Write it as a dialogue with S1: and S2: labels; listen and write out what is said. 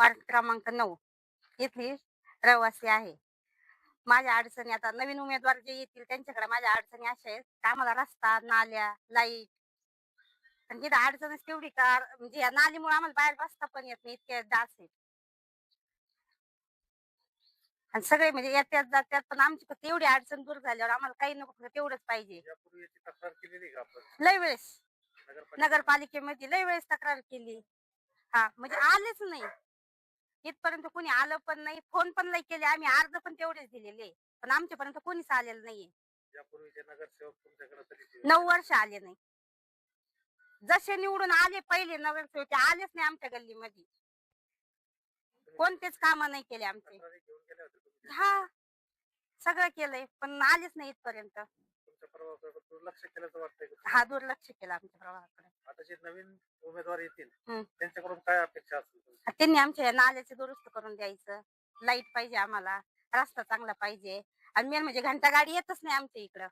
S1: Ward क्रमांक 9 इथली रहिवासी आहे. माझ्या अडचणी आता नवीन उमेदवार जे येतील त्यांच्याकडे माझ्या अडचणी अशा आहेत की आम्हाला रस्ता, नाल्या, लाईट आणि तिथं अडचणच तेवढी का म्हणजे या नालीमुळे आम्हाला बाहेर बसता पण येत नाही, इतके डास आहेत. आणि सगळे म्हणजे येत्यात जात्यात, पण आमची फक्त एवढी अडचण दूर झाल्यावर आम्हाला काही नको, फक्त तेवढंच पाहिजे.
S2: यापूर्वी याची तक्रार केलेली का आपण
S1: लय वेळेस
S2: नगरपालिकेत?
S1: नगरपालिकेमध्ये लय वेळेस तक्रार केली. हा म्हणजे आलेच नाही, इथपर्यंत कोणी आलं पण नाही, फोन पण लय केले आम्ही, अर्ज पण तेवढेच दिलेले, पण आमच्यापर्यंत कोणीच आलेलं नाहीये.
S2: यापूर्वीचे नगरसेवक तुमच्याकडे कधी
S1: 9 वर्ष आले नाही. जसे निवडून आले पहिले नगरसेवक ते आलेच नाही आमच्या गल्लीमध्ये, कोणतेच काम नाही केले आमचे.
S2: तक्रारी घेऊन गेले होते तुम्ही?
S1: हा सगळं केलंय पण आलेच नाही इथपर्यंत.
S2: तुमच्या प्रभावाकडे दुर्लक्ष केल्याचं वाटतंय का?
S1: हा दुर्लक्ष केलं आमच्या प्रभागाकडे.
S2: आता जे नवीन उमेदवार येतील
S1: हम्म.
S2: त्यांच्याकडून काय अपेक्षा असतील तुमची?
S1: त्यांनी आमच्या या नाल्याचे दुरुस्त करून द्यायचं, लाईट पाहिजे आम्हाला, रस्ता चांगला पाहिजे, आणि मेन म्हणजे घंटा गाडी येतच नाही आमच्या इकडं.